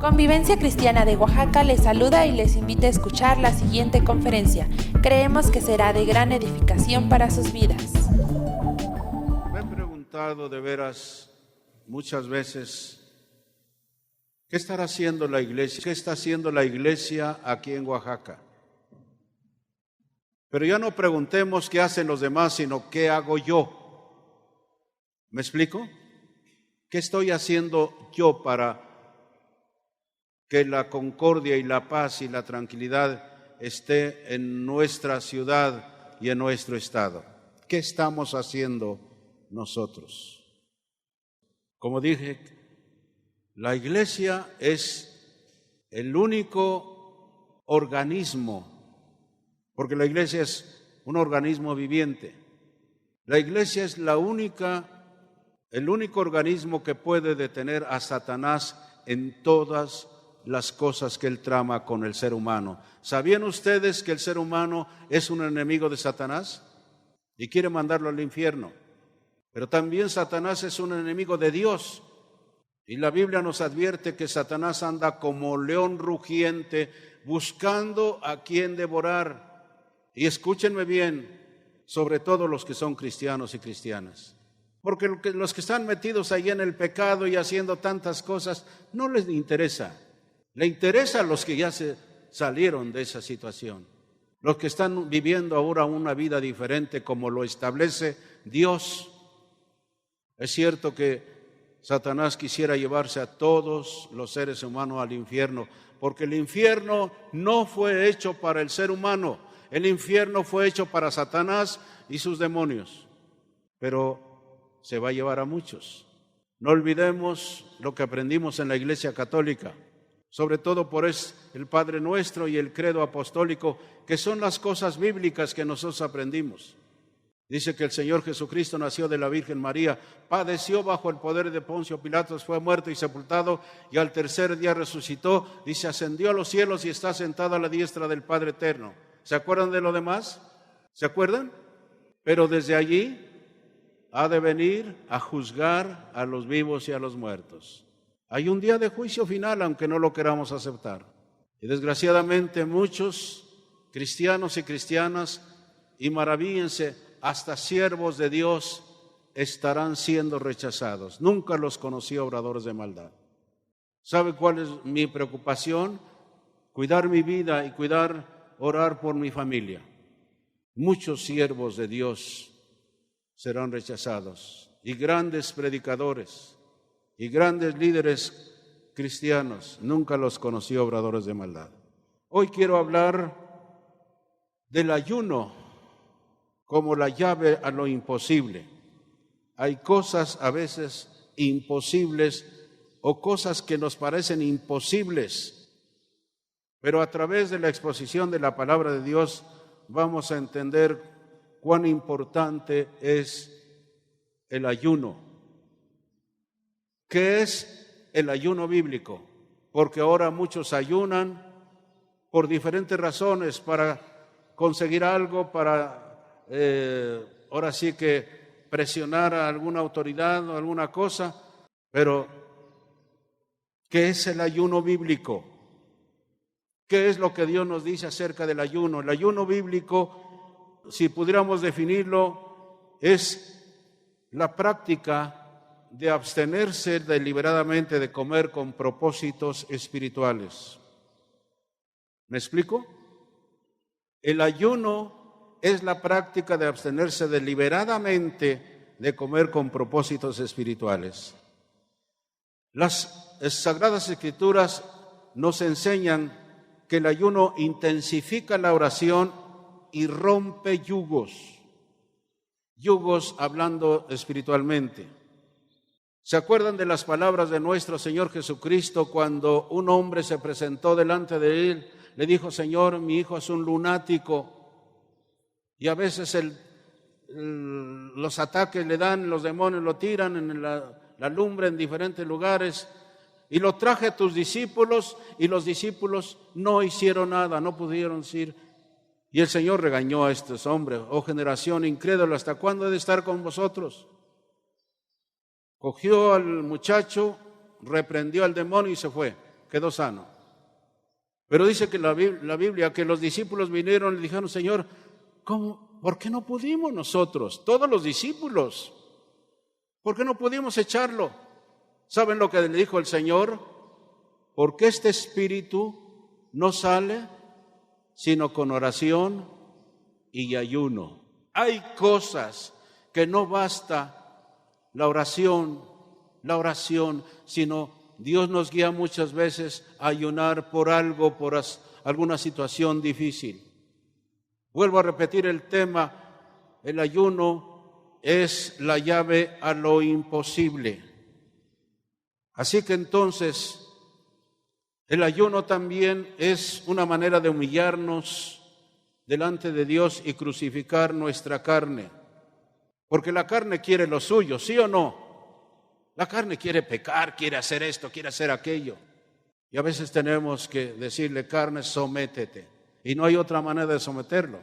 Convivencia Cristiana de Oaxaca les saluda y les invita a escuchar la siguiente conferencia. Creemos que será de gran edificación para sus vidas. Me he preguntado de veras muchas veces, ¿qué estará haciendo la iglesia? ¿Qué está haciendo la iglesia aquí en Oaxaca? Pero ya no preguntemos qué hacen los demás, sino qué hago yo. ¿Me explico? ¿Qué estoy haciendo yo para que la concordia y la paz y la tranquilidad esté en nuestra ciudad y en nuestro estado? ¿Qué estamos haciendo nosotros? Como dije, la iglesia es el único organismo, porque la iglesia es un organismo viviente. La iglesia es el único organismo que puede detener a Satanás en todas las cosas que él trama con el ser humano. ¿Sabían ustedes que el ser humano es un enemigo de Satanás y quiere mandarlo al infierno? Pero también Satanás es un enemigo de Dios. Y la Biblia nos advierte que Satanás anda como león rugiente buscando a quien devorar. Y escúchenme bien, sobre todo los que son cristianos y cristianas. Porque los que están metidos ahí en el pecado y haciendo tantas cosas, no les interesa. Le interesa a los que ya se salieron de esa situación. Los que están viviendo ahora una vida diferente como lo establece Dios. Es cierto que Satanás quisiera llevarse a todos los seres humanos al infierno, porque el infierno no fue hecho para el ser humano, el infierno fue hecho para Satanás y sus demonios, pero se va a llevar a muchos. No olvidemos lo que aprendimos en la Iglesia Católica, sobre todo por el Padre Nuestro y el Credo Apostólico, que son las cosas bíblicas que nosotros aprendimos. Dice que el Señor Jesucristo nació de la Virgen María, padeció bajo el poder de Poncio Pilatos, fue muerto y sepultado, y al tercer día resucitó. Dice, ascendió a los cielos y está sentado a la diestra del Padre Eterno. ¿Se acuerdan de lo demás? ¿Se acuerdan? Pero desde allí ha de venir a juzgar a los vivos y a los muertos. Hay un día de juicio final, aunque no lo queramos aceptar. Y desgraciadamente muchos cristianos y cristianas, y maravíllense, hasta siervos de Dios estarán siendo rechazados. Nunca los conocí obradores de maldad. ¿Sabe cuál es mi preocupación? Cuidar mi vida y orar por mi familia. Muchos siervos de Dios serán rechazados, y grandes predicadores y grandes líderes cristianos, nunca los conocí obradores de maldad. Hoy quiero hablar del ayuno como la llave a lo imposible. Hay cosas a veces imposibles o cosas que nos parecen imposibles, pero a través de la exposición de la palabra de Dios vamos a entender cuán importante es el ayuno. ¿Qué es el ayuno bíblico? Porque ahora muchos ayunan por diferentes razones, para conseguir algo, para ahora sí que presionar a alguna autoridad o alguna cosa. Pero ¿qué es el ayuno bíblico? ¿Qué es lo que Dios nos dice acerca del ayuno? El ayuno bíblico, si pudiéramos definirlo, es la práctica de abstenerse deliberadamente de comer con propósitos espirituales. ¿Me explico? El ayuno es la práctica de abstenerse deliberadamente de comer con propósitos espirituales. Las Sagradas Escrituras nos enseñan que el ayuno intensifica la oración y rompe yugos hablando espiritualmente. ¿Se acuerdan de las palabras de nuestro Señor Jesucristo cuando un hombre se presentó delante de él? Le dijo, Señor, mi hijo es un lunático y a veces los ataques le dan, los demonios lo tiran en la lumbre en diferentes lugares, y lo traje a tus discípulos y los discípulos no hicieron nada, no pudieron ir. Y el Señor regañó a estos hombres, oh generación incrédula, ¿hasta cuándo he de estar con vosotros? Cogió al muchacho, reprendió al demonio y se fue. quedó sano. Pero dice que la Biblia, que los discípulos vinieron y le dijeron, Señor, ¿por qué no pudimos nosotros? Todos los discípulos, ¿por qué no pudimos echarlo? ¿Saben lo que le dijo el Señor? Porque este espíritu no sale sino con oración y ayuno. Hay cosas que no basta la oración, sino Dios nos guía muchas veces a ayunar por algo, por alguna situación difícil. Vuelvo a repetir el tema, el ayuno es la llave a lo imposible. Así que entonces, el ayuno también es una manera de humillarnos delante de Dios y crucificar nuestra carne. Porque la carne quiere lo suyo, ¿sí o no? La carne quiere pecar, quiere hacer esto, quiere hacer aquello. Y a veces tenemos que decirle, carne, sométete. Y no hay otra manera de someterlo,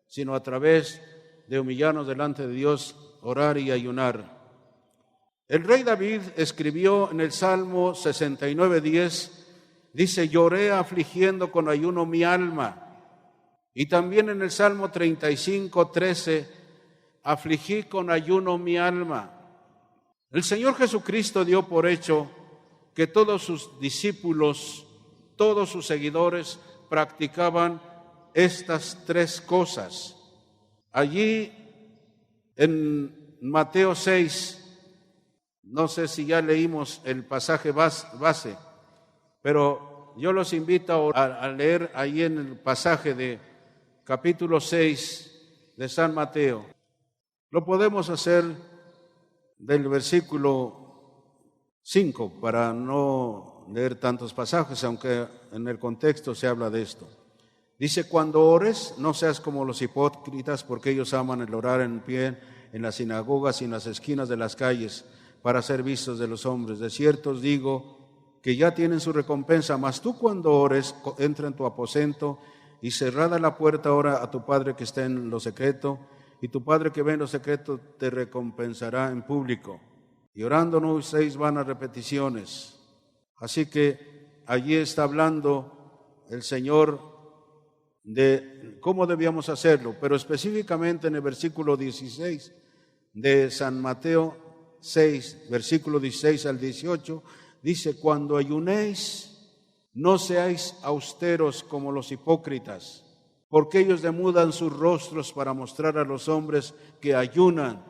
sino a través de humillarnos delante de Dios, orar y ayunar. El rey David escribió en el Salmo 69:10, dice, lloré afligiendo con ayuno mi alma. Y también en el Salmo 35:13, afligí con ayuno mi alma. El Señor Jesucristo dio por hecho que todos sus discípulos, todos sus seguidores practicaban estas tres cosas. Allí en Mateo 6, no sé si ya leímos el pasaje base, pero yo los invito a leer ahí en el pasaje de capítulo 6 de San Mateo. Lo podemos hacer del versículo 5 para no leer tantos pasajes, aunque en el contexto se habla de esto. Dice, cuando ores, no seas como los hipócritas, porque ellos aman el orar en pie en las sinagogas y en las esquinas de las calles para ser vistos de los hombres. De cierto os digo que ya tienen su recompensa, mas tú cuando ores, entra en tu aposento y cerrada la puerta, ora a tu Padre que está en lo secreto, y tu Padre que ve en lo secreto te recompensará en público. Y orando no uséis vanas repeticiones. Así que allí está hablando el Señor de cómo debíamos hacerlo, pero específicamente en el versículo 16 de San Mateo 6, versículo 16 al 18, dice, cuando ayunéis, no seáis austeros como los hipócritas, porque ellos demudan sus rostros para mostrar a los hombres que ayunan.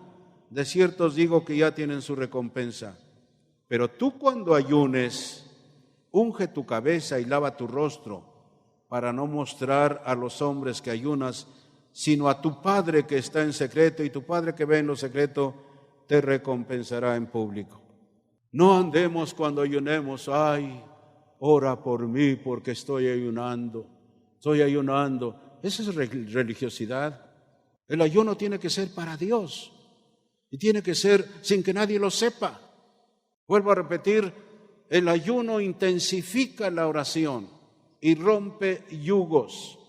De cierto os digo que ya tienen su recompensa. Pero tú cuando ayunes, unge tu cabeza y lava tu rostro, para no mostrar a los hombres que ayunas, sino a tu Padre que está en secreto, y tu Padre que ve en lo secreto te recompensará en público. No andemos cuando ayunemos, ay, ora por mí porque estoy ayunando. Esa es religiosidad. El ayuno tiene que ser para Dios y tiene que ser sin que nadie lo sepa. Vuelvo a repetir, el ayuno intensifica la oración y rompe yugos.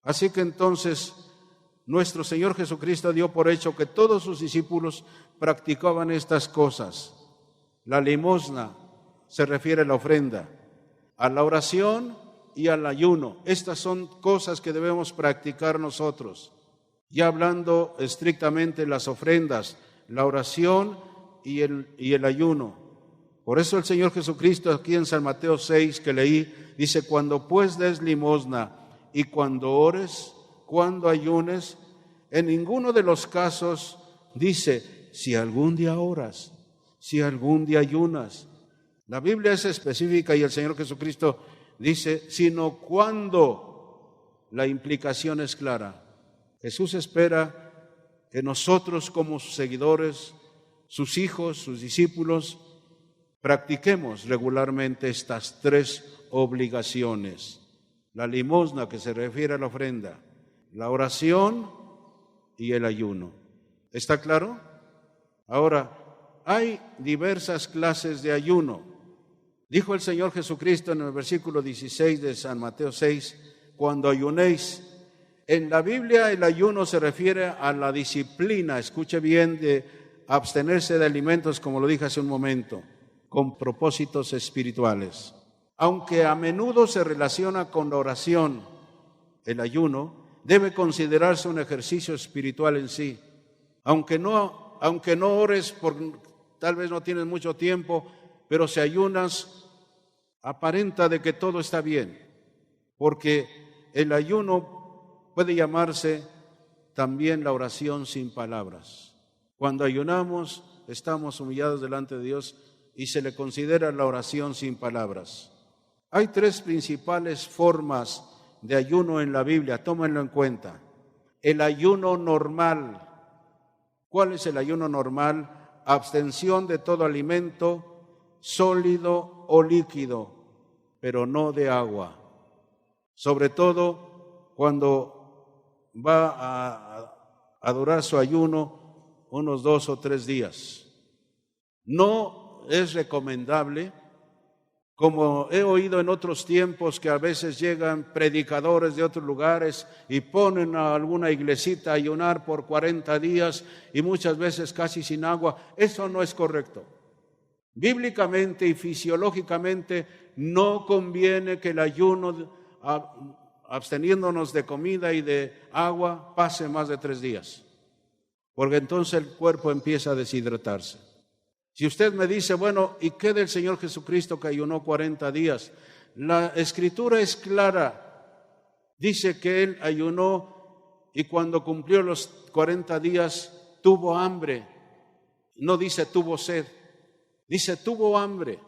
Así que entonces nuestro Señor Jesucristo dio por hecho que todos sus discípulos practicaban estas cosas. La limosna se refiere a la ofrenda, a la oración y al ayuno. Estas son cosas que debemos practicar nosotros. Ya hablando estrictamente de las ofrendas, la oración y el ayuno. Por eso el Señor Jesucristo aquí en San Mateo 6 que leí, dice, cuando pues des limosna y cuando ores, cuando ayunes, en ninguno de los casos dice, si algún día oras, si algún día ayunas. La Biblia es específica y el Señor Jesucristo dice, sino cuando. La implicación es clara. Jesús espera que nosotros como sus seguidores, sus hijos, sus discípulos, practiquemos regularmente estas tres obligaciones. La limosna, que se refiere a la ofrenda, la oración y el ayuno. ¿Está claro? Ahora, hay diversas clases de ayuno. Dijo el Señor Jesucristo en el versículo 16 de San Mateo 6, cuando ayunéis. En la Biblia el ayuno se refiere a la disciplina, escuche bien, de abstenerse de alimentos, como lo dije hace un momento, con propósitos espirituales. Aunque a menudo se relaciona con la oración, el ayuno debe considerarse un ejercicio espiritual en sí. Aunque no ores, tal vez no tienes mucho tiempo, pero si ayunas, aparenta de que todo está bien, porque el ayuno puede llamarse también la oración sin palabras. Cuando ayunamos, estamos humillados delante de Dios y se le considera la oración sin palabras. Hay 3 principales formas de ayuno en la Biblia, tómenlo en cuenta. El ayuno normal. ¿Cuál es el ayuno normal? Abstención de todo alimento sólido o líquido, pero no de agua. Sobre todo cuando va a durar su ayuno unos 2 o 3 días. No es recomendable, como he oído en otros tiempos, que a veces llegan predicadores de otros lugares y ponen a alguna iglesita a ayunar por 40 días y muchas veces casi sin agua. Eso no es correcto. Bíblicamente y fisiológicamente no conviene que el ayuno, absteniéndonos de comida y de agua, pase más de 3 días, porque entonces el cuerpo empieza a deshidratarse. Si usted me dice, bueno, ¿y qué del Señor Jesucristo que ayunó 40 días? La Escritura es clara. Dice que Él ayunó y cuando cumplió los 40 días tuvo hambre. No dice tuvo sed, dice tuvo hambre.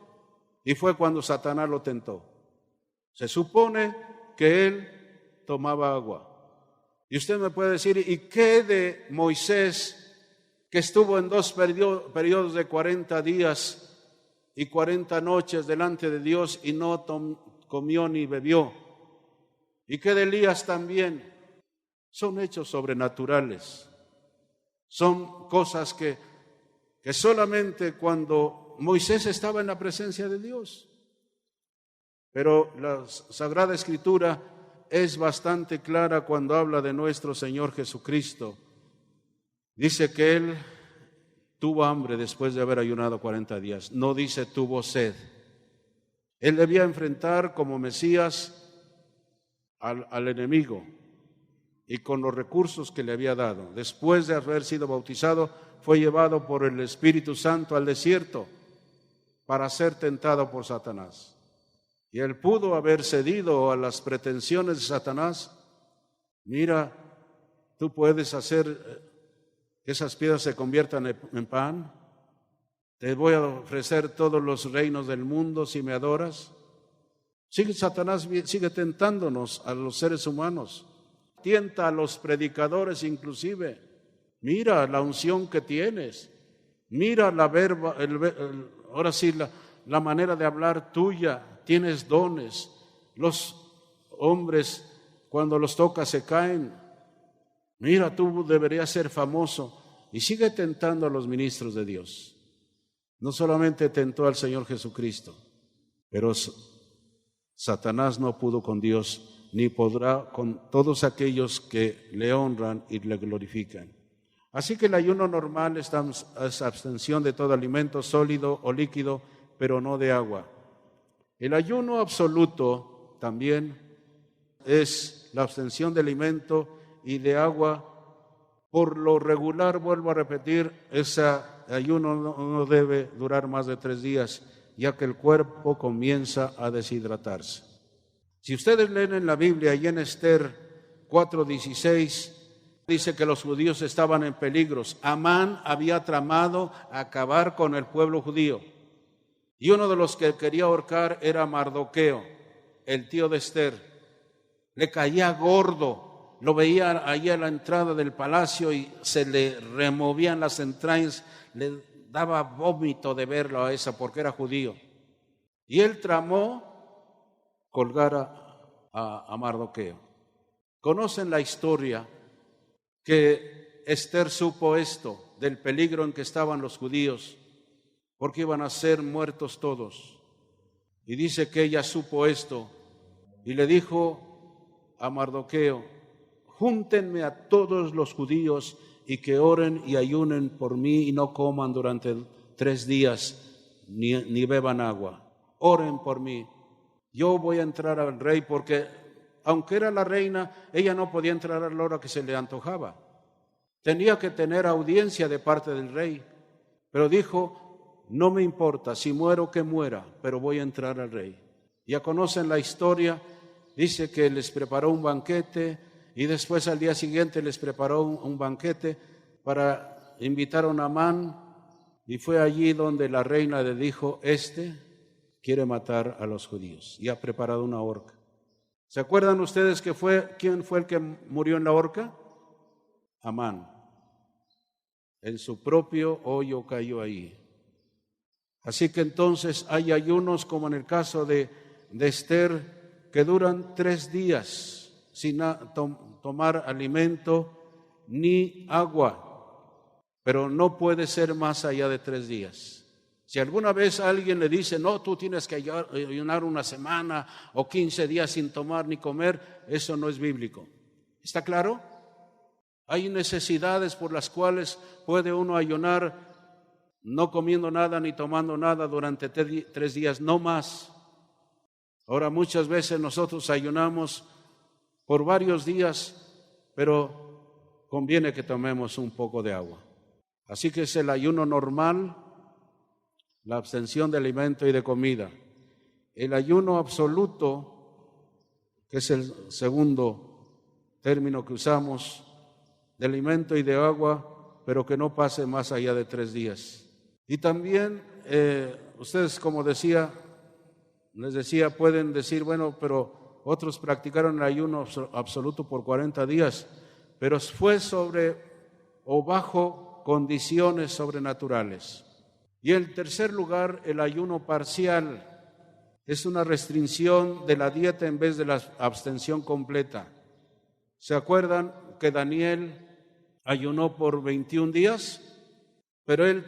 Y fue cuando Satanás lo tentó. Se supone que Él tomaba agua. Y usted me puede decir, ¿y qué de Moisés, que estuvo en 2 periodos de 40 días y 40 noches delante de Dios y no comió ni bebió? ¿Y qué de Elías también? Son hechos sobrenaturales. Son cosas que solamente cuando Moisés estaba en la presencia de Dios. Pero la Sagrada Escritura es bastante clara cuando habla de nuestro Señor Jesucristo. Dice que Él tuvo hambre después de haber ayunado 40 días. No dice tuvo sed. Él debía enfrentar como Mesías al enemigo y con los recursos que le había dado. Después de haber sido bautizado, fue llevado por el Espíritu Santo al desierto para ser tentado por Satanás. Y él pudo haber cedido a las pretensiones de Satanás. Mira, tú puedes hacer que esas piedras se conviertan en pan. Te voy a ofrecer todos los reinos del mundo si me adoras. Satanás sigue tentándonos a los seres humanos. Tienta a los predicadores inclusive. Mira la unción que tienes. Mira la verba, ahora sí, la manera de hablar tuya. Tienes dones. Los hombres, cuando los tocas, se caen. Mira, tú deberías ser famoso. Y sigue tentando a los ministros de Dios. No solamente tentó al Señor Jesucristo, pero Satanás no pudo con Dios, ni podrá con todos aquellos que le honran y le glorifican. Así que el ayuno normal es abstención de todo alimento sólido o líquido, pero no de agua. El ayuno absoluto también es la abstención de alimento y de agua. Por lo regular, vuelvo a repetir, ese ayuno no debe durar más de 3 días, ya que el cuerpo comienza a deshidratarse. Si ustedes leen en la Biblia y en Esther 4:16, dice que los judíos estaban en peligros. Amán había tramado acabar con el pueblo judío. Y uno de los que quería ahorcar era Mardoqueo, el tío de Esther. Le caía gordo, lo veía ahí a la entrada del palacio y se le removían las entrañas, le daba vómito de verlo a esa porque era judío. Y él tramó colgar a Mardoqueo. ¿Conocen la historia que Esther supo esto, del peligro en que estaban los judíos, porque iban a ser muertos todos? Y dice que ella supo esto y le dijo a Mardoqueo: júntenme a todos los judíos y que oren y ayunen por mí y no coman durante 3 días ni beban agua. Oren por mí. yo voy a entrar al rey, porque aunque era la reina, ella no podía entrar a la hora que se le antojaba. Tenía que tener audiencia de parte del rey, pero dijo, no me importa, si muero que muera, pero voy a entrar al rey. Ya conocen la historia, dice que les preparó un banquete y después al día siguiente les preparó un banquete para invitar a Amán, y fue allí donde la reina le dijo, quiere matar a los judíos y ha preparado una horca. ¿Se acuerdan ustedes quién fue el que murió en la horca? Amán. En su propio hoyo cayó ahí. Así que entonces hay ayunos como en el caso de Esther, que duran 3 días sin tomar alimento ni agua, pero no puede ser más allá de 3 días. Si alguna vez alguien le dice, no, tú tienes que ayunar una semana o 15 días sin tomar ni comer, eso no es bíblico. ¿Está claro? Hay necesidades por las cuales puede uno ayunar no comiendo nada ni tomando nada durante 3 días, no más. Ahora muchas veces nosotros ayunamos por varios días, pero conviene que tomemos un poco de agua. Así que es el ayuno normal, la abstención de alimento y de comida. El ayuno absoluto, que es el segundo término que usamos, de alimento y de agua, pero que no pase más allá de 3 días. Y también, ustedes les decía, pueden decir, bueno, pero otros practicaron el ayuno absoluto por 40 días, pero fue sobre o bajo condiciones sobrenaturales. Y en tercer lugar, el ayuno parcial es una restricción de la dieta en vez de la abstención completa. ¿Se acuerdan que Daniel ayunó por 21 días? Pero él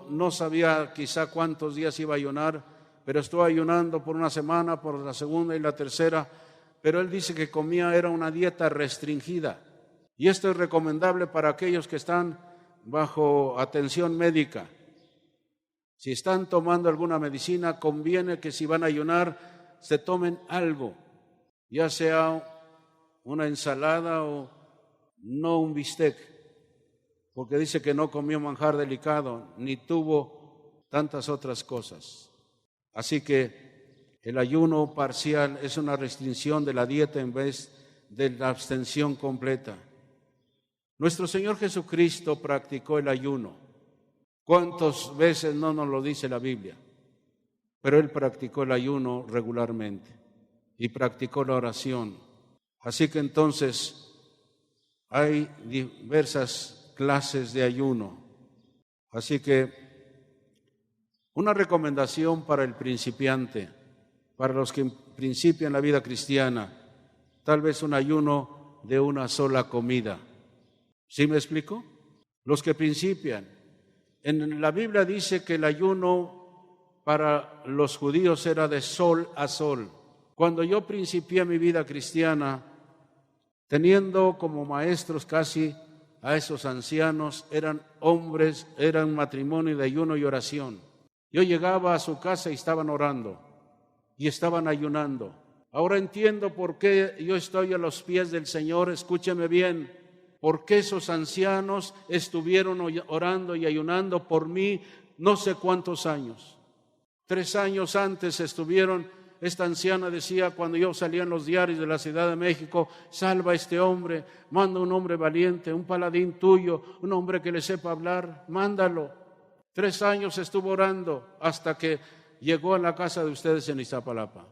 no sabía quizá cuántos días iba a ayunar, pero estuvo ayunando por una semana, por la segunda y la tercera, pero él dice que era una dieta restringida. Y esto es recomendable para aquellos que están bajo atención médica. Si están tomando alguna medicina, conviene que si van a ayunar, se tomen algo, ya sea una ensalada o no un bistec, porque dice que no comió manjar delicado, ni tuvo tantas otras cosas. Así que el ayuno parcial es una restricción de la dieta en vez de la abstención completa. Nuestro Señor Jesucristo practicó el ayuno. ¿Cuántas veces no nos lo dice la Biblia? Pero Él practicó el ayuno regularmente y practicó la oración. Así que entonces hay diversas clases de ayuno. Así que una recomendación para el principiante, para los que principian la vida cristiana, tal vez un ayuno de una sola comida. ¿Sí me explico? Los que principian. En la Biblia dice que el ayuno para los judíos era de sol a sol. Cuando yo principié mi vida cristiana, teniendo como maestros casi a esos ancianos, eran hombres, eran matrimonio de ayuno y oración. Yo llegaba a su casa y estaban orando y estaban ayunando. Ahora entiendo por qué yo estoy a los pies del Señor. Escúcheme bien. ¿Por qué esos ancianos estuvieron orando y ayunando por mí no sé cuántos años? 3 años antes esta anciana decía, cuando yo salía en los diarios de la Ciudad de México, salva a este hombre, manda un hombre valiente, un paladín tuyo, un hombre que le sepa hablar, mándalo. 3 años estuvo orando hasta que llegó a la casa de ustedes en Iztapalapa.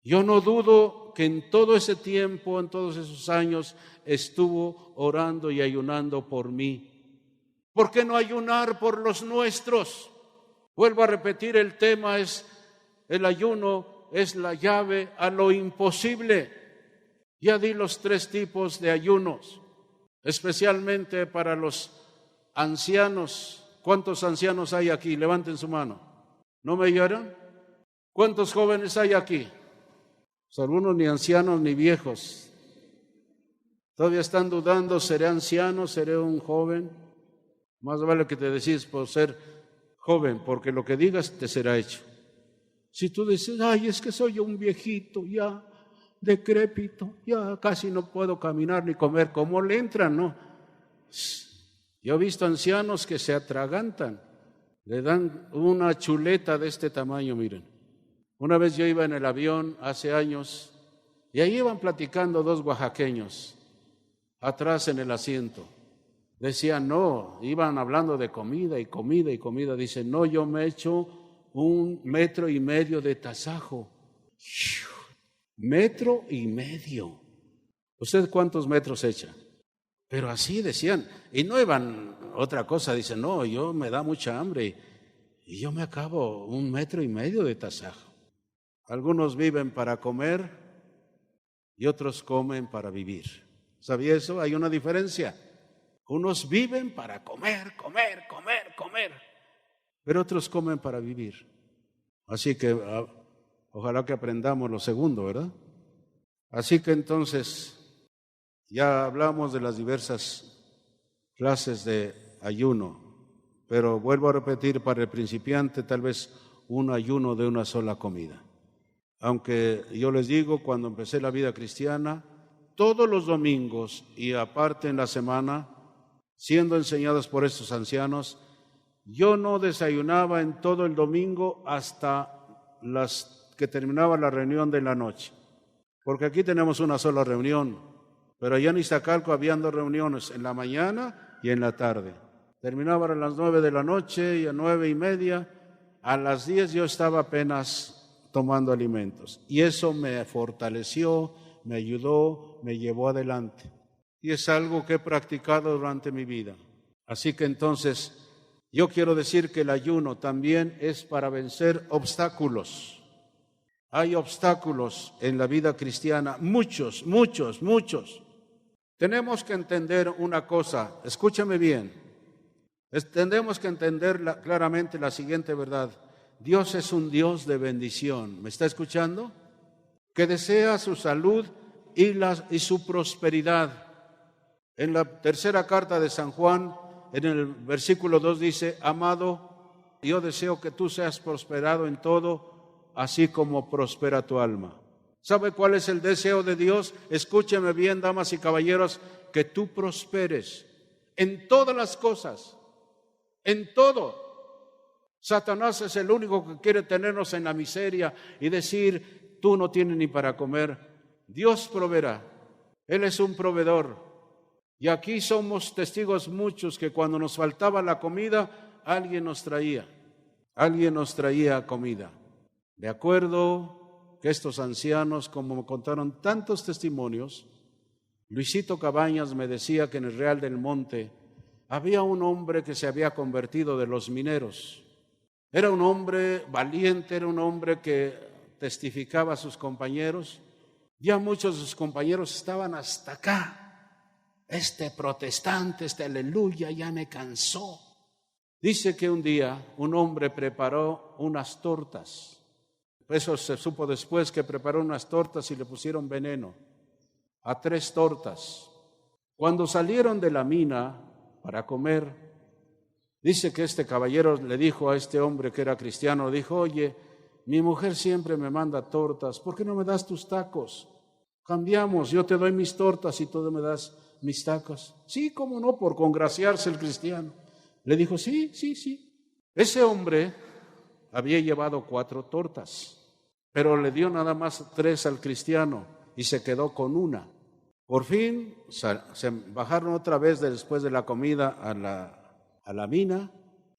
Yo no dudo que en todo ese tiempo, en todos esos años, estuvo orando y ayunando por mí. ¿Por qué no ayunar por los nuestros? Vuelvo a repetir, el tema es el ayuno, es la llave a lo imposible. Ya di los 3 tipos de ayunos, especialmente para los ancianos. ¿Cuántos ancianos hay aquí? Levanten su mano. ¿No me oyeron? ¿Cuántos jóvenes hay aquí? Pues algunos ni ancianos ni viejos. Todavía están dudando, ¿seré anciano? ¿Seré un joven? Más vale que te decides por ser joven, porque lo que digas te será hecho. Si tú dices, ay, es que soy un viejito ya decrépito, ya casi no puedo caminar ni comer, ¿cómo le entran, no? Yo he visto ancianos que se atragantan, le dan una chuleta de este tamaño, miren. Una vez yo iba en el avión hace años y ahí iban platicando dos oaxaqueños atrás en el asiento. Decían, no, iban hablando de comida y comida y comida. Dicen, no, yo me echo 1,5 metros de tasajo. 1,5 metros. ¿Usted cuántos metros echa? Pero así decían, y no iban otra cosa, dicen, no, yo me da mucha hambre y yo me acabo 1,5 metros de tasajo. Algunos viven para comer y otros comen para vivir. ¿Sabía eso? Hay una diferencia. Unos viven para comer, pero otros comen para vivir. Así que ojalá que aprendamos lo segundo, ¿verdad? Así que entonces ya hablamos de las diversas clases de ayuno, pero vuelvo a repetir, para el principiante tal vez un ayuno de una sola comida. Aunque yo les digo, cuando empecé la vida cristiana, todos los domingos y aparte en la semana, siendo enseñados por estos ancianos, yo no desayunaba en todo el domingo hasta las que terminaba la reunión de la noche. Porque aquí tenemos una sola reunión, pero allá en Iztacalco habían 2 reuniones, en la mañana y en la tarde. Terminaban a las 9 de la noche y a 9:30, a las 10 yo estaba apenas tomando alimentos. Y eso me fortaleció, me ayudó, me llevó adelante. Y es algo que he practicado durante mi vida. Así que entonces, yo quiero decir que el ayuno también es para vencer obstáculos. Hay obstáculos en la vida cristiana, muchos. Tenemos que entender una cosa, escúchame bien. Tenemos que entender claramente la siguiente verdad. Dios es un Dios de bendición. ¿Me está escuchando? Que desea su salud y su prosperidad. En la tercera carta de San Juan, en el versículo 2 dice, amado, yo deseo que tú seas prosperado en todo, así como prospera tu alma. ¿Sabe cuál es el deseo de Dios? Escúcheme bien, damas y caballeros, que tú prosperes en todas las cosas, en todo. Satanás es el único que quiere tenernos en la miseria y decir, tú no tienes ni para comer. Dios proveerá. Él es un proveedor. Y aquí somos testigos muchos que cuando nos faltaba la comida, alguien nos traía comida. De acuerdo que estos ancianos, como me contaron tantos testimonios, Luisito Cabañas me decía que en el Real del Monte había un hombre que se había convertido de los mineros. Era un hombre valiente, era un hombre que testificaba a sus compañeros. Ya muchos de sus compañeros estaban hasta acá. Este protestante, este aleluya, ya me cansó. Dice que un día un hombre preparó unas tortas. Eso se supo después, que preparó unas tortas y le pusieron veneno a 3 tortas. Cuando salieron de la mina para comer, dice que este caballero le dijo a este hombre que era cristiano, dijo, oye, mi mujer siempre me manda tortas, ¿por qué no me das tus tacos? Cambiamos, yo te doy mis tortas y tú me das mis tacos. Sí, cómo no, por congraciarse el cristiano. Le dijo, sí. Ese hombre había llevado 4 tortas, pero le dio nada más 3 al cristiano y se quedó con una. Por fin se bajaron otra vez después de la comida a la mina.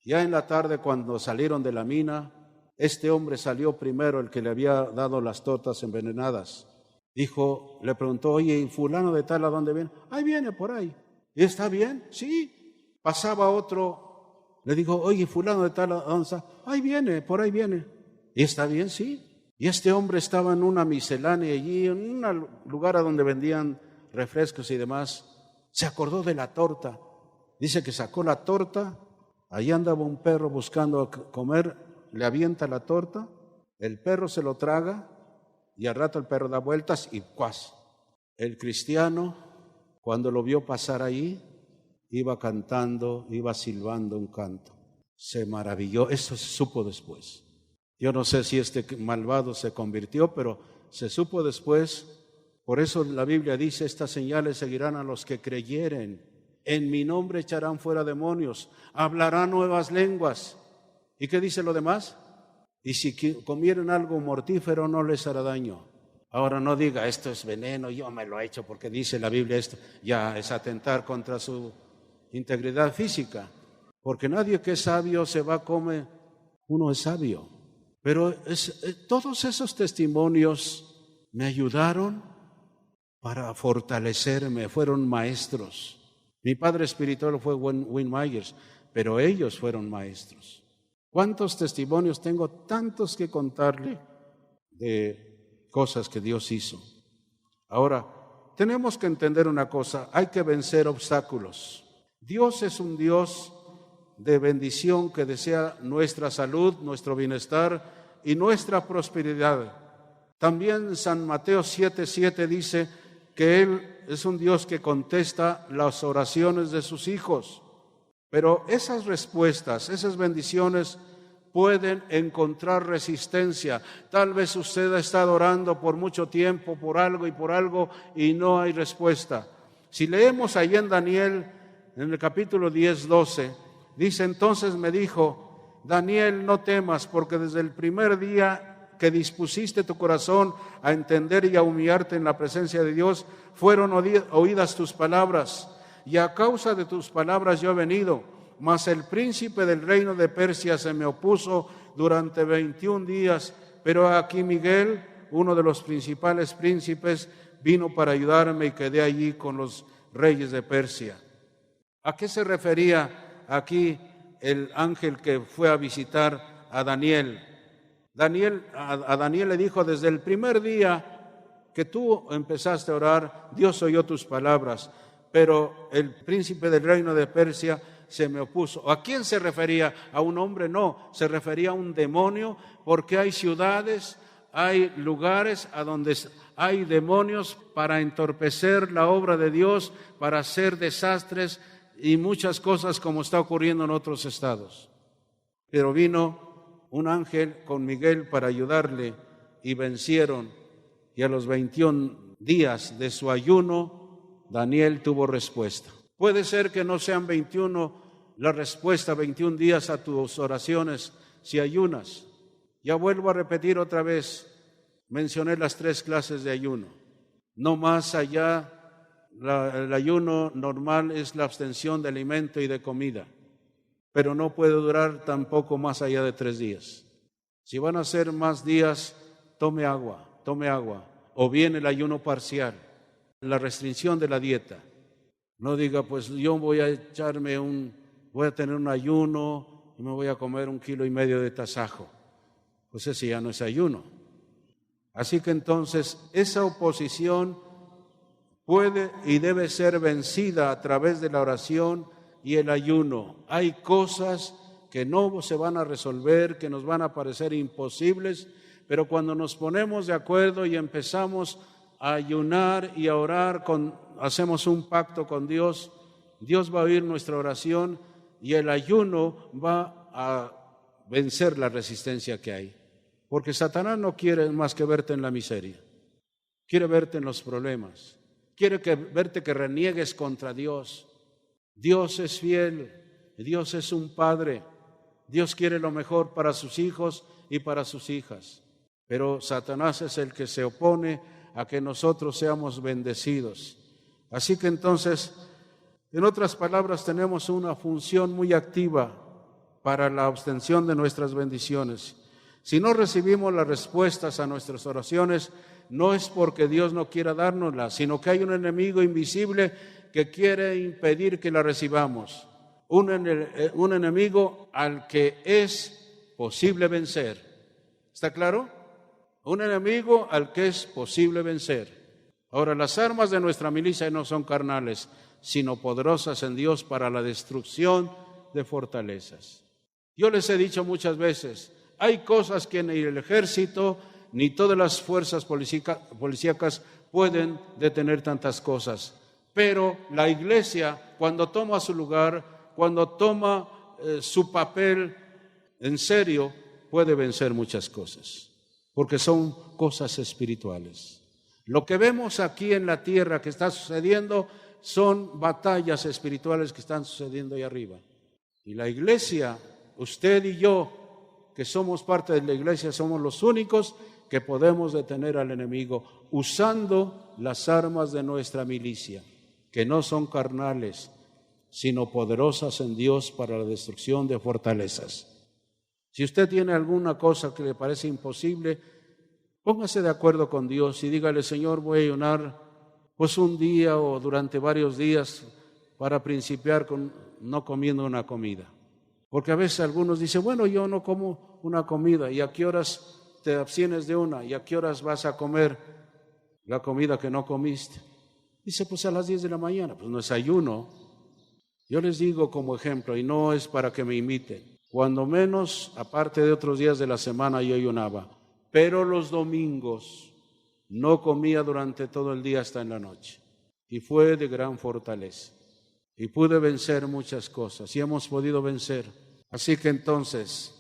Ya en la tarde, cuando salieron de la mina, este hombre salió primero, el que le había dado las tortas envenenadas. Le preguntó, oye, ¿y fulano de tal a dónde viene? Ahí viene, por ahí. ¿Y está bien? Sí. Pasaba otro, le dijo, oye, fulano de tal a dónde está? Ahí viene, por ahí viene. ¿Y está bien? Sí. Y este hombre estaba en una miscelánea allí, en un lugar a donde vendían refrescos y demás. Se acordó de la torta. Dice que sacó la torta, allí andaba un perro buscando comer, le avienta la torta, el perro se lo traga, y al rato el perro da vueltas y ¡cuas! El cristiano, cuando lo vio pasar ahí, iba cantando, iba silbando un canto. Se maravilló, eso se supo después. Yo no sé si este malvado se convirtió, pero se supo después. Por eso la Biblia dice, estas señales seguirán a los que creyeren. En mi nombre echarán fuera demonios, hablarán nuevas lenguas. ¿Y qué dice lo demás? Y si comieren algo mortífero no les hará daño. Ahora no diga, esto es veneno, yo me lo he hecho porque dice la Biblia esto. Ya es atentar contra su integridad física. Porque nadie que es sabio se va a comer, uno es sabio. Pero todos esos testimonios me ayudaron para fortalecerme, fueron maestros. Mi padre espiritual fue Win Myers, pero ellos fueron maestros. ¿Cuántos testimonios tengo? Tantos que contarle de cosas que Dios hizo. Ahora, tenemos que entender una cosa, hay que vencer obstáculos. Dios es un Dios de bendición que desea nuestra salud, nuestro bienestar y nuestra prosperidad. También San Mateo 7:7 dice que Él es un Dios que contesta las oraciones de sus hijos. Pero esas respuestas, esas bendiciones pueden encontrar resistencia. Tal vez usted ha estado orando por mucho tiempo por algo y no hay respuesta. Si leemos ahí en Daniel, en el capítulo 10:12, dice, entonces me dijo, Daniel, no temas, porque desde el primer día que dispusiste tu corazón a entender y a humillarte en la presencia de Dios, fueron oídas tus palabras, y a causa de tus palabras yo he venido. Mas el príncipe del reino de Persia se me opuso durante 21 días, pero aquí Miguel, uno de los principales príncipes, vino para ayudarme y quedé allí con los reyes de Persia. ¿A qué se refería aquí el ángel que fue a visitar a Daniel? A Daniel le dijo, desde el primer día que tú empezaste a orar, Dios oyó tus palabras, pero el príncipe del reino de Persia se me opuso. ¿A quién se refería? ¿A un hombre? No, se refería a un demonio, porque hay ciudades, hay lugares a donde hay demonios para entorpecer la obra de Dios, para hacer desastres y muchas cosas como está ocurriendo en otros estados. Pero vino un ángel con Miguel para ayudarle y vencieron. Y a los 21 días de su ayuno, Daniel tuvo respuesta. Puede ser que no sean 21 la respuesta, 21 días a tus oraciones si ayunas. Ya vuelvo a repetir otra vez, mencioné las 3 clases de ayuno. No más allá, el ayuno normal es la abstención de alimento y de comida, pero no puede durar tampoco más allá de 3 días. Si van a ser más días, tome agua, o bien el ayuno parcial, la restricción de la dieta. No diga, pues yo voy a tener un ayuno y me voy a comer 1,5 kilos de tasajo. Pues ese ya no es ayuno. Así que entonces esa oposición puede y debe ser vencida a través de la oración y el ayuno. Hay cosas que no se van a resolver, que nos van a parecer imposibles, pero cuando nos ponemos de acuerdo y empezamos a ayunar y a orar, hacemos un pacto con Dios, Dios va a oír nuestra oración y el ayuno va a vencer la resistencia que hay. Porque Satanás no quiere más que verte en la miseria, quiere verte en los problemas, quiere verte que reniegues contra Dios. Dios es fiel, Dios es un Padre, Dios quiere lo mejor para sus hijos y para sus hijas. Pero Satanás es el que se opone a que nosotros seamos bendecidos. Así que entonces, en otras palabras, tenemos una función muy activa para la obtención de nuestras bendiciones. Si no recibimos las respuestas a nuestras oraciones, no es porque Dios no quiera dárnoslas, sino que hay un enemigo invisible que quiere impedir que la recibamos. Un enemigo al que es posible vencer. ¿Está claro? Un enemigo al que es posible vencer. Ahora, las armas de nuestra milicia no son carnales, sino poderosas en Dios para la destrucción de fortalezas. Yo les he dicho muchas veces, hay cosas que ni el ejército ni todas las fuerzas policíacas pueden detener tantas cosas. Pero la iglesia, cuando toma su lugar, cuando toma su papel en serio, puede vencer muchas cosas, porque son cosas espirituales. Lo que vemos aquí en la tierra que está sucediendo son batallas espirituales que están sucediendo ahí arriba. Y la iglesia, usted y yo, que somos parte de la iglesia, somos los únicos que podemos detener al enemigo usando las armas de nuestra milicia, que no son carnales, sino poderosas en Dios para la destrucción de fortalezas. Si usted tiene alguna cosa que le parece imposible, póngase de acuerdo con Dios y dígale: Señor, voy a ayunar pues un día o durante varios días para principiar con no comiendo una comida. Porque a veces algunos dicen: bueno, yo no como una comida. ¿Y a qué horas te abstienes de una? ¿Y a qué horas vas a comer la comida que no comiste? Dice: pues a las 10 de la mañana. Pues no es ayuno. Yo les digo como ejemplo, y no es para que me imiten, cuando menos, aparte de otros días de la semana, yo ayunaba, pero los domingos no comía durante todo el día hasta en la noche, y fue de gran fortaleza, y pude vencer muchas cosas, y hemos podido vencer. Así que entonces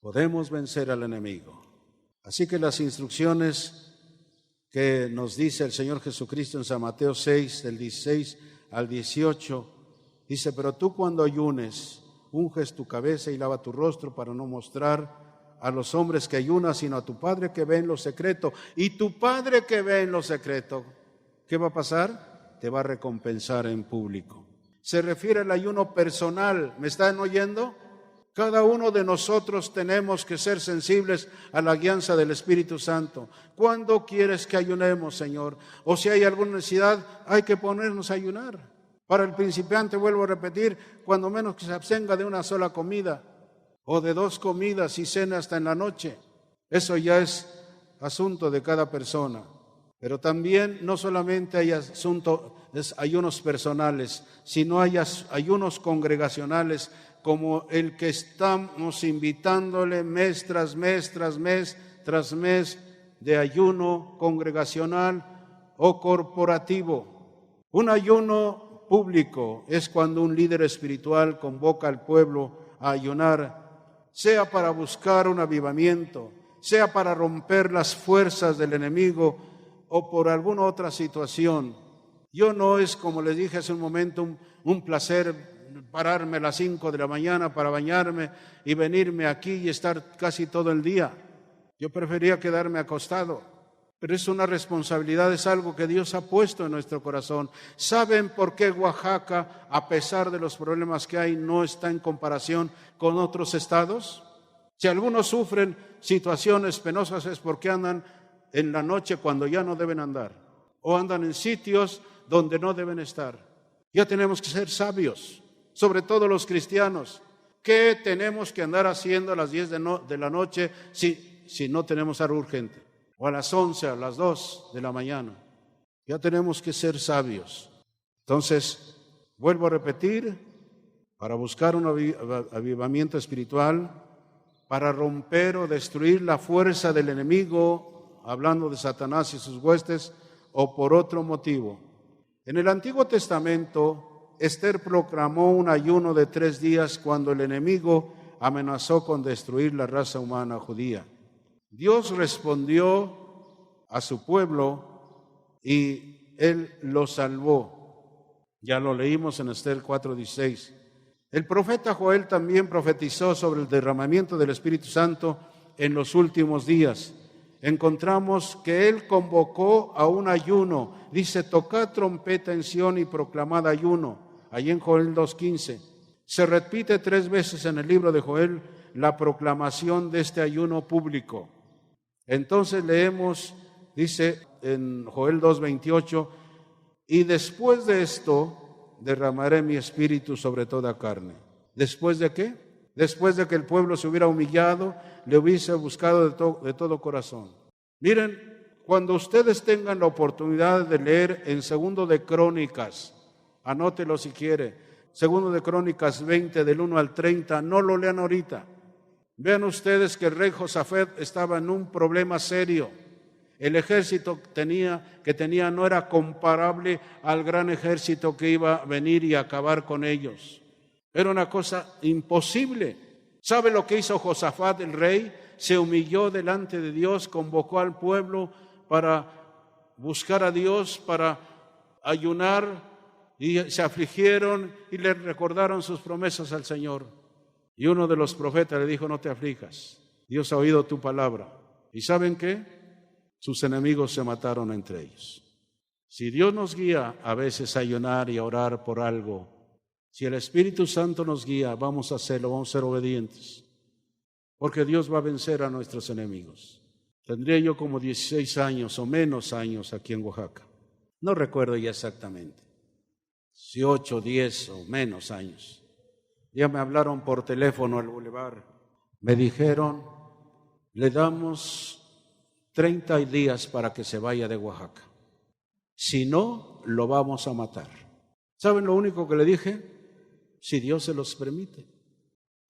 podemos vencer al enemigo. Así que las instrucciones que nos dice el Señor Jesucristo en San Mateo 6, del 16 al 18, dice: pero tú cuando ayunes, unges tu cabeza y lava tu rostro para no mostrar a los hombres que ayunas, sino a tu Padre que ve en lo secreto. Y tu Padre que ve en lo secreto, ¿qué va a pasar? Te va a recompensar en público. Se refiere al ayuno personal. ¿Me están oyendo? Cada uno de nosotros tenemos que ser sensibles a la guianza del Espíritu Santo. ¿Cuándo quieres que ayunemos, Señor? O si hay alguna necesidad, hay que ponernos a ayunar. Para el principiante, vuelvo a repetir, cuando menos que se abstenga de una sola comida o de 2 comidas y cena hasta en la noche. Eso ya es asunto de cada persona. Pero también no solamente hay ayunos personales, sino hay ayunos congregacionales, como el que estamos invitándole mes tras mes, tras mes de ayuno congregacional o corporativo. Un ayuno público es cuando un líder espiritual convoca al pueblo a ayunar, sea para buscar un avivamiento, sea para romper las fuerzas del enemigo o por alguna otra situación. Yo no es, como les dije hace un momento, un placer pararme a las 5 de la mañana para bañarme y venirme aquí y estar casi todo el día. Yo prefería quedarme acostado. Pero es una responsabilidad, es algo que Dios ha puesto en nuestro corazón. ¿Saben por qué Oaxaca, a pesar de los problemas que hay, no está en comparación con otros estados? Si algunos sufren situaciones penosas es porque andan en la noche cuando ya no deben andar, o andan en sitios donde no deben estar. Ya tenemos que ser sabios, sobre todo los cristianos. ¿Qué tenemos que andar haciendo a las 10 de la noche si no tenemos algo urgente? O a las 11, a las 2 de la mañana. Ya tenemos que ser sabios. Entonces, vuelvo a repetir, para buscar un avivamiento espiritual, para romper o destruir la fuerza del enemigo, hablando de Satanás y sus huestes, o por otro motivo. En el Antiguo Testamento, Esther proclamó un ayuno de 3 días cuando el enemigo amenazó con destruir la raza humana judía. Dios respondió a su pueblo y Él lo salvó. Ya lo leímos en Esther 4:16. El profeta Joel también profetizó sobre el derramamiento del Espíritu Santo en los últimos días. Encontramos que Él convocó a un ayuno. Dice: tocad trompeta en Sión y proclamad ayuno. Allí en Joel 2:15. Se repite 3 veces en el libro de Joel la proclamación de este ayuno público. Entonces leemos, dice en Joel 2:28, y después de esto derramaré mi espíritu sobre toda carne. ¿Después de qué? Después de que el pueblo se hubiera humillado, le hubiese buscado de todo corazón. Miren, cuando ustedes tengan la oportunidad de leer en 2 de Crónicas, anótelo si quiere, 2 de Crónicas 20 del 1 al 30, no lo lean ahorita. Vean ustedes que el rey Josafat estaba en un problema serio. El ejército que tenía no era comparable al gran ejército que iba a venir y acabar con ellos. Era una cosa imposible. ¿Sabe lo que hizo Josafat, el rey? se humilló delante de Dios, convocó al pueblo para buscar a Dios, para ayunar, y se afligieron y le recordaron sus promesas al Señor. Y uno de los profetas le dijo: no te aflijas, Dios ha oído tu palabra. ¿Y saben qué? Sus enemigos se mataron entre ellos. Si Dios nos guía a veces a ayunar y a orar por algo, si el Espíritu Santo nos guía, vamos a hacerlo, vamos a ser obedientes, porque Dios va a vencer a nuestros enemigos. Tendría yo como 16 años o menos años aquí en Oaxaca. No recuerdo ya exactamente, 18, 10 o menos años. Ya me hablaron por teléfono al bulevar. Me dijeron: le damos 30 días para que se vaya de Oaxaca. Si no, lo vamos a matar. ¿Saben lo único que le dije? Si Dios se los permite.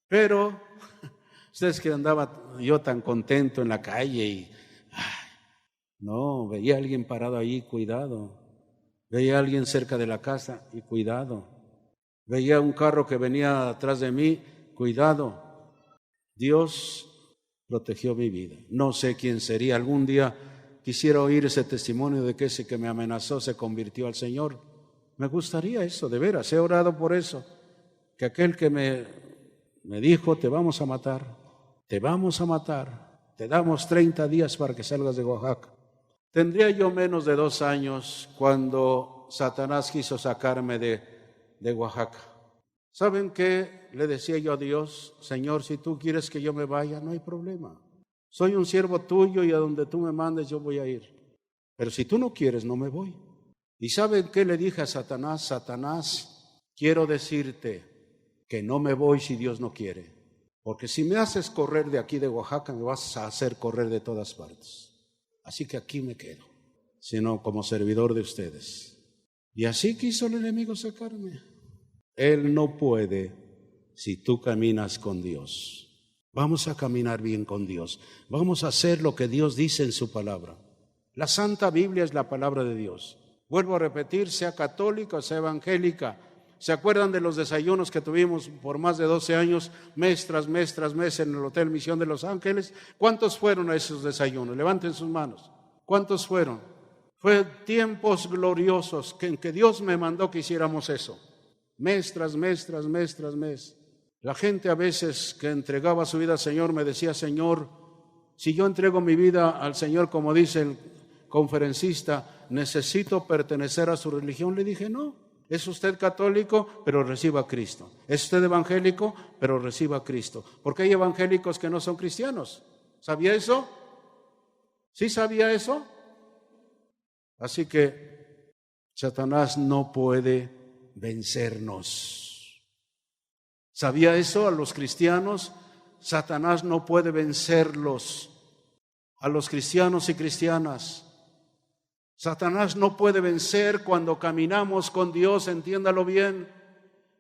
Pero ustedes que andaba yo tan contento en la calle y no, veía a alguien parado ahí, cuidado. Veía a alguien cerca de la casa y cuidado. Veía un carro que venía atrás de mí, cuidado. Dios protegió mi vida. No sé quién sería. Algún día quisiera oír ese testimonio de que ese que me amenazó se convirtió al Señor. Me gustaría eso, de veras. He orado por eso. Que aquel que me dijo: te vamos a matar, te vamos a matar, te damos 30 días para que salgas de Oaxaca. Tendría yo menos de 2 años cuando Satanás quiso sacarme de Oaxaca. ¿Saben qué le decía yo a Dios? Señor, si tú quieres que yo me vaya, no hay problema. Soy un siervo tuyo y a donde tú me mandes yo voy a ir. Pero si tú no quieres, no me voy. ¿Y saben qué le dije a Satanás? Satanás, quiero decirte que no me voy si Dios no quiere. Porque si me haces correr de aquí de Oaxaca, me vas a hacer correr de todas partes. Así que aquí me quedo, sino como servidor de ustedes. Y así quiso el enemigo sacarme. Él no puede si tú caminas con Dios. Vamos a caminar bien con Dios. Vamos a hacer lo que Dios dice en su palabra. La Santa Biblia es la palabra de Dios. Vuelvo a repetir, sea católica o sea evangélica. ¿Se acuerdan de los desayunos que tuvimos por más de 12 años, mes tras mes tras mes en el Hotel Misión de Los Ángeles? ¿Cuántos fueron a esos desayunos? Levanten sus manos. ¿Cuántos fueron? Fue tiempos gloriosos en que Dios me mandó que hiciéramos eso. Mes tras mes tras mes tras mes. La gente a veces que entregaba su vida al Señor me decía: Señor, si yo entrego mi vida al Señor, como dice el conferencista, ¿necesito pertenecer a su religión? Le dije: no. Es usted católico, pero reciba a Cristo. Es usted evangélico, pero reciba a Cristo. Porque hay evangélicos que no son cristianos. ¿Sabía eso? ¿Sí sabía eso? Así que Satanás no puede vencernos. ¿Sabía eso? A los cristianos, Satanás no puede vencerlos. A los cristianos y cristianas, Satanás no puede vencer cuando caminamos con Dios, entiéndalo bien.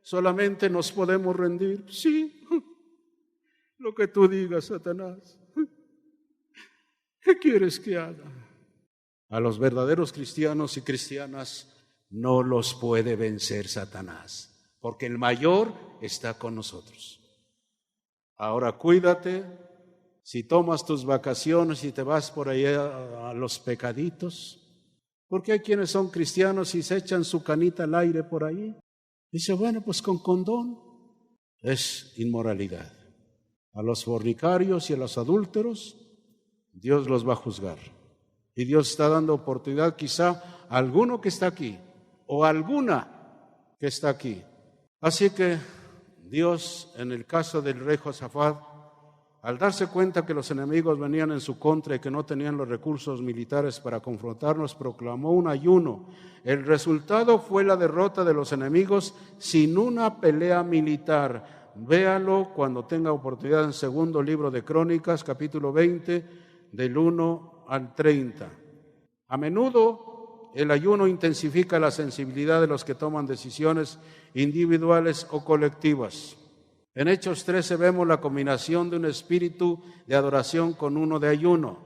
Solamente nos podemos rendir. Sí, lo que tú digas, Satanás. ¿Qué quieres que haga? A los verdaderos cristianos y cristianas no los puede vencer Satanás, porque el mayor está con nosotros. Ahora cuídate, si tomas tus vacaciones y te vas por allá a los pecaditos. Porque hay quienes son cristianos y se echan su canita al aire por ahí. Dice: bueno, pues con condón. Es inmoralidad. A los fornicarios y a los adúlteros, Dios los va a juzgar. Y Dios está dando oportunidad quizá a alguno que está aquí o a alguna que está aquí. Así que Dios, en el caso del rey Josafat, al darse cuenta que los enemigos venían en su contra y que no tenían los recursos militares para confrontarnos, proclamó un ayuno. El resultado fue la derrota de los enemigos sin una pelea militar. Véalo cuando tenga oportunidad en segundo libro de Crónicas, capítulo 20, del 1 al 30. A menudo el ayuno intensifica la sensibilidad de los que toman decisiones individuales o colectivas. En Hechos 13 vemos la combinación de un espíritu de adoración con uno de ayuno.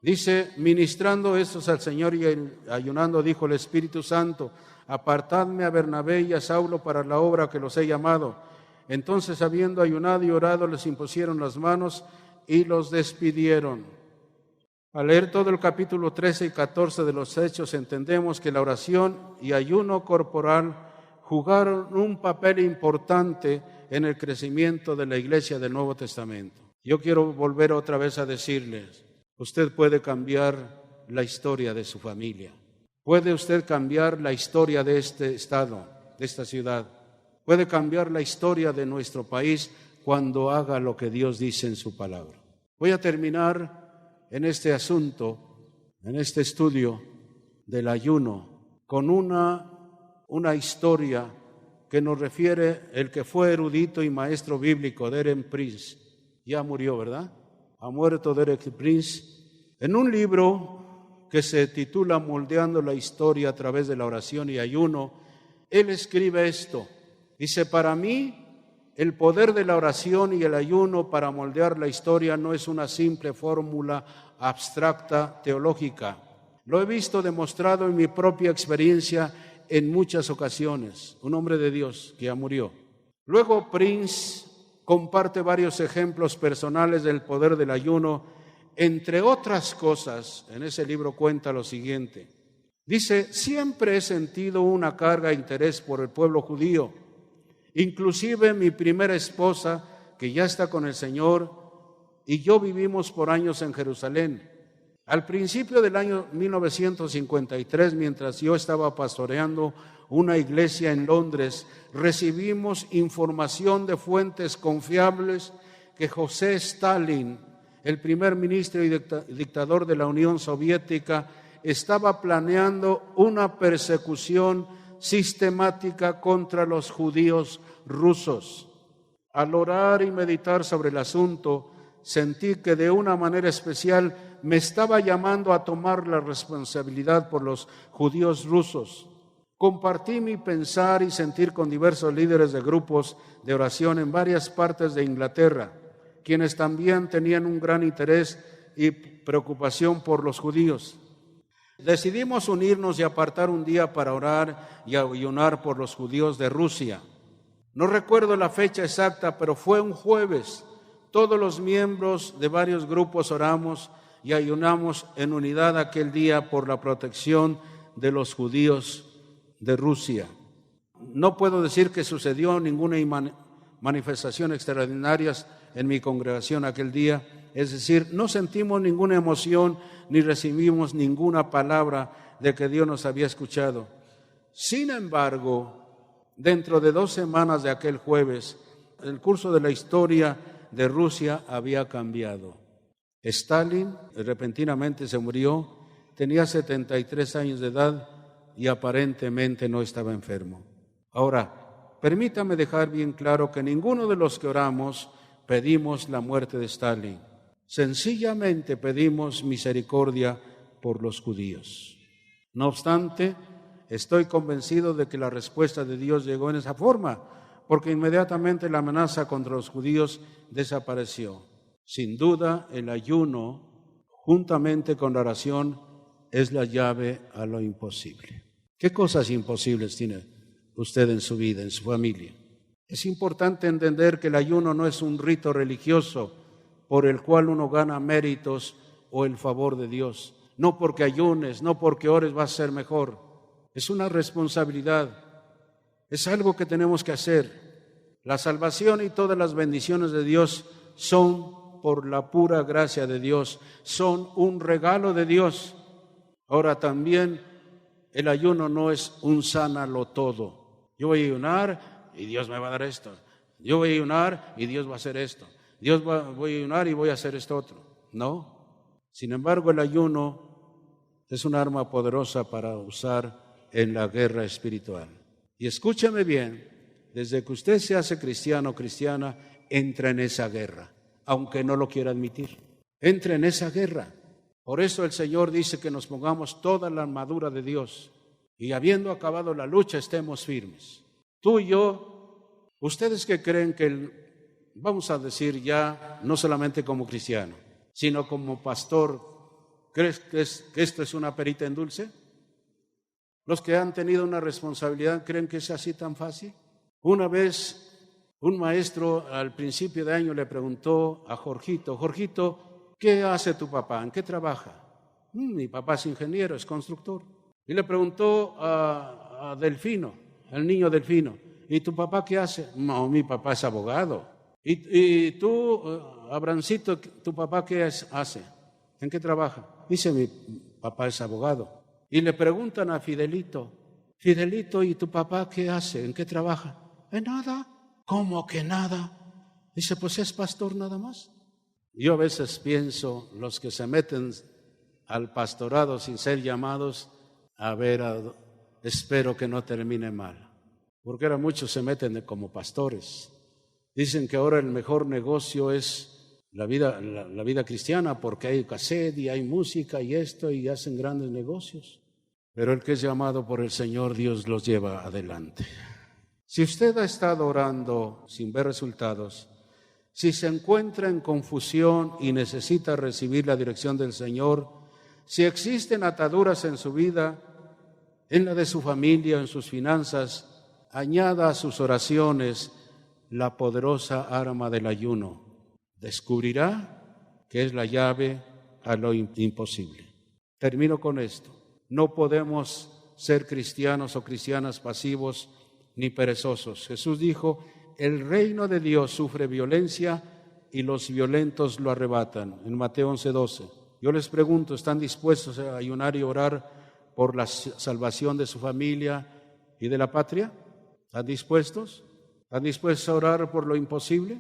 Dice: ministrando estos al Señor y ayunando, dijo el Espíritu Santo: apartadme a Bernabé y a Saulo para la obra que los he llamado. Entonces, habiendo ayunado y orado, les impusieron las manos y los despidieron. Al leer todo el capítulo 13 y 14 de los Hechos, entendemos que la oración y ayuno corporal jugaron un papel importante en el crecimiento de la iglesia del Nuevo Testamento. Yo quiero volver otra vez a decirles, usted puede cambiar la historia de su familia. Puede usted cambiar la historia de este estado, de esta ciudad. Puede cambiar la historia de nuestro país cuando haga lo que Dios dice en su palabra. Voy a terminar en este asunto, en este estudio del ayuno, con una historia que nos refiere el que fue erudito y maestro bíblico, Derek Prince. Ya murió, ¿verdad? Ha muerto Derek Prince. En un libro que se titula Moldeando la historia a través de la oración y ayuno, él escribe esto. Dice, para mí, el poder de la oración y el ayuno para moldear la historia no es una simple fórmula abstracta teológica. Lo he visto demostrado en mi propia experiencia en muchas ocasiones. Un hombre de Dios que ya murió. Luego Prince comparte varios ejemplos personales del poder del ayuno. Entre otras cosas, en ese libro cuenta lo siguiente. Dice, siempre he sentido una carga de interés por el pueblo judío. Inclusive mi primera esposa, que ya está con el Señor, y yo vivimos por años en Jerusalén. Al principio del año 1953, mientras yo estaba pastoreando una iglesia en Londres, recibimos información de fuentes confiables que José Stalin, el primer ministro y dictador de la Unión Soviética, estaba planeando una persecución sistemática contra los judíos rusos. Al orar y meditar sobre el asunto, sentí que de una manera especial me estaba llamando a tomar la responsabilidad por los judíos rusos. Compartí mi pensar y sentir con diversos líderes de grupos de oración en varias partes de Inglaterra, quienes también tenían un gran interés y preocupación por los judíos. Decidimos unirnos y apartar un día para orar y ayunar por los judíos de Rusia. No recuerdo la fecha exacta, pero fue un jueves. Todos los miembros de varios grupos oramos y ayunamos en unidad aquel día por la protección de los judíos de Rusia. No puedo decir que sucedió ninguna manifestación extraordinaria en mi congregación aquel día, es decir, no sentimos ninguna emoción ni recibimos ninguna palabra de que Dios nos había escuchado. Sin embargo, dentro de 2 semanas de aquel jueves, el curso de la historia de Rusia había cambiado. Stalin repentinamente se murió, tenía 73 años de edad y aparentemente no estaba enfermo. Ahora, permítame dejar bien claro que ninguno de los que oramos pedimos la muerte de Stalin. Sencillamente pedimos misericordia por los judíos. No obstante, estoy convencido de que la respuesta de Dios llegó en esa forma, porque inmediatamente la amenaza contra los judíos desapareció. Sin duda, el ayuno, juntamente con la oración, es la llave a lo imposible. ¿Qué cosas imposibles tiene usted en su vida, en su familia? Es importante entender que el ayuno no es un rito religioso por el cual uno gana méritos o el favor de Dios. No porque ayunes, no porque ores vas a ser mejor. Es una responsabilidad. Es algo que tenemos que hacer. La salvación y todas las bendiciones de Dios son por la pura gracia de Dios, son un regalo de Dios. Ahora también el ayuno no es un sánalo todo. Yo voy a ayunar y Dios me va a dar esto. Yo voy a ayunar y Dios va a hacer esto. Voy a ayunar y voy a hacer esto otro. No. Sin embargo, el ayuno es un arma poderosa para usar en la guerra espiritual. Y escúchame bien, desde que usted se hace cristiano o cristiana, entra en esa guerra, aunque no lo quiera admitir. Entra en esa guerra. Por eso el Señor dice que nos pongamos toda la armadura de Dios y habiendo acabado la lucha estemos firmes. Tú y yo, ustedes que creen que, vamos a decir ya, no solamente como cristiano, sino como pastor, ¿crees que esto es una perita en dulce? Los que han tenido una responsabilidad, ¿creen que es así tan fácil? Una vez Un maestro al principio de año le preguntó a Jorgito, Jorgito, ¿qué hace tu papá? ¿En qué trabaja? Mi papá es ingeniero, es constructor. Y le preguntó a Delfino, al niño Delfino, ¿y tu papá qué hace? No, mi papá es abogado. ¿Y tú, Abrancito, tu papá qué hace? ¿En qué trabaja? Dice, mi papá es abogado. Y le preguntan a Fidelito, Fidelito, ¿y tu papá qué hace? ¿En qué trabaja? Nada. ¿Cómo que nada? Dice, pues es pastor nada más. Yo a veces pienso, los que se meten al pastorado sin ser llamados, espero que no termine mal. Porque ahora muchos se meten como pastores. Dicen que ahora el mejor negocio es la vida cristiana porque hay cassette y hay música y esto y hacen grandes negocios. Pero el que es llamado por el Señor, Dios los lleva adelante. Si usted ha estado orando sin ver resultados, si se encuentra en confusión y necesita recibir la dirección del Señor, si existen ataduras en su vida, en la de su familia, en sus finanzas, añada a sus oraciones la poderosa arma del ayuno. Descubrirá que es la llave a lo imposible. Termino con esto. No podemos ser cristianos o cristianas pasivos ni perezosos. Jesús dijo, el reino de Dios sufre violencia y los violentos lo arrebatan. En Mateo 11:12. Yo les pregunto, ¿están dispuestos a ayunar y orar por la salvación de su familia y de la patria? ¿Están dispuestos? ¿Están dispuestos a orar por lo imposible?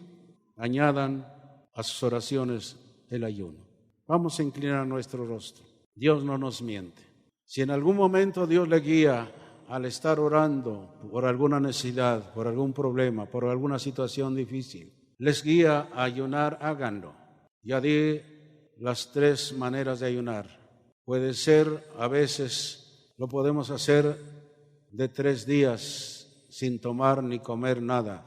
Añadan a sus oraciones el ayuno. Vamos a inclinar nuestro rostro. Dios no nos miente. Si en algún momento Dios le guía al estar orando por alguna necesidad, por algún problema, por alguna situación difícil, les guía a ayunar, háganlo. Ya di las 3 maneras de ayunar. Puede ser, a veces lo podemos hacer de 3 días sin tomar ni comer nada,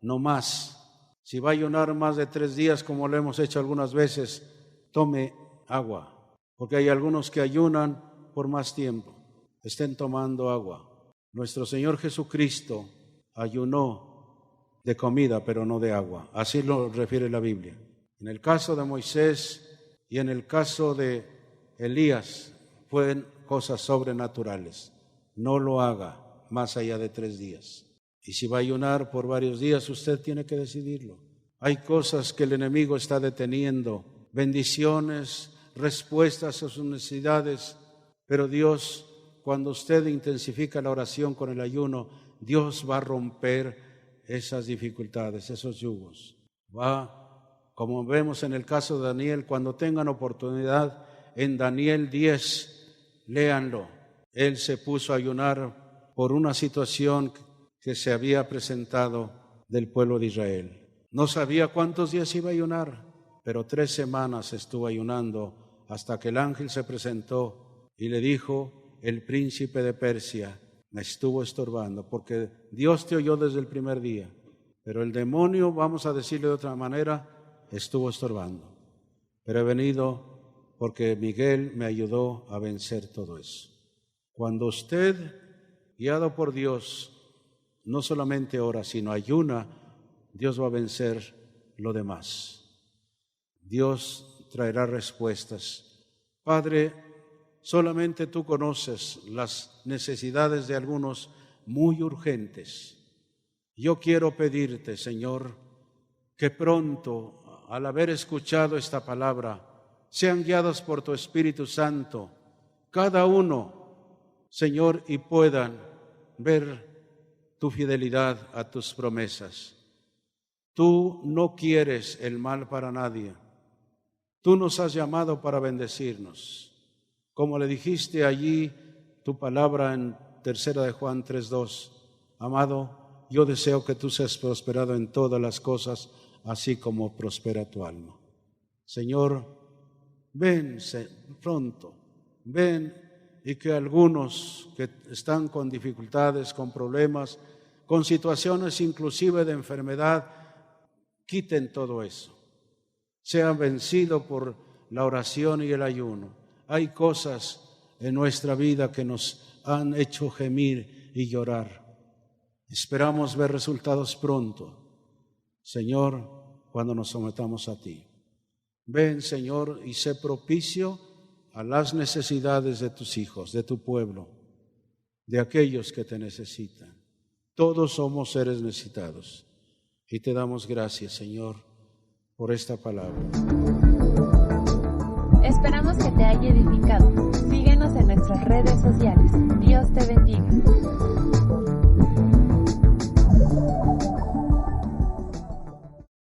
no más. Si va a ayunar más de 3 días, como lo hemos hecho algunas veces, tome agua, porque hay algunos que ayunan por más tiempo. Estén tomando agua. Nuestro Señor Jesucristo ayunó de comida, pero no de agua. Así lo refiere la Biblia. En el caso de Moisés y en el caso de Elías, fueron cosas sobrenaturales. No lo haga más allá de 3 días. Y si va a ayunar por varios días, usted tiene que decidirlo. Hay cosas que el enemigo está deteniendo, bendiciones, respuestas a sus necesidades, pero Dios, cuando usted intensifica la oración con el ayuno, Dios va a romper esas dificultades, esos yugos. Como vemos en el caso de Daniel, cuando tengan oportunidad, en Daniel 10, léanlo. Él se puso a ayunar por una situación que se había presentado del pueblo de Israel. No sabía cuántos días iba a ayunar, pero 3 semanas estuvo ayunando hasta que el ángel se presentó y le dijo, el príncipe de Persia me estuvo estorbando, porque Dios te oyó desde el primer día, pero el demonio, vamos a decirle de otra manera, estuvo estorbando. Pero he venido porque Miguel me ayudó a vencer todo eso. Cuando usted, guiado por Dios, no solamente ora, sino ayuna, Dios va a vencer lo demás. Dios traerá respuestas. Padre, solamente tú conoces las necesidades de algunos muy urgentes. Yo quiero pedirte, Señor, que pronto, al haber escuchado esta palabra, sean guiados por tu Espíritu Santo, cada uno, Señor, y puedan ver tu fidelidad a tus promesas. Tú no quieres el mal para nadie. Tú nos has llamado para bendecirnos. Como le dijiste allí tu palabra en 3 de Juan 3:2, amado, yo deseo que tú seas prosperado en todas las cosas, así como prospera tu alma. Señor, ven pronto, ven, y que algunos que están con dificultades, con problemas, con situaciones inclusive de enfermedad, quiten todo eso. Sean vencidos por la oración y el ayuno. Hay cosas en nuestra vida que nos han hecho gemir y llorar. Esperamos ver resultados pronto, Señor, cuando nos sometamos a ti. Ven, Señor, y sé propicio a las necesidades de tus hijos, de tu pueblo, de aquellos que te necesitan. Todos somos seres necesitados y te damos gracias, Señor, por esta palabra. Esperamos que te haya edificado. Síguenos en nuestras redes sociales.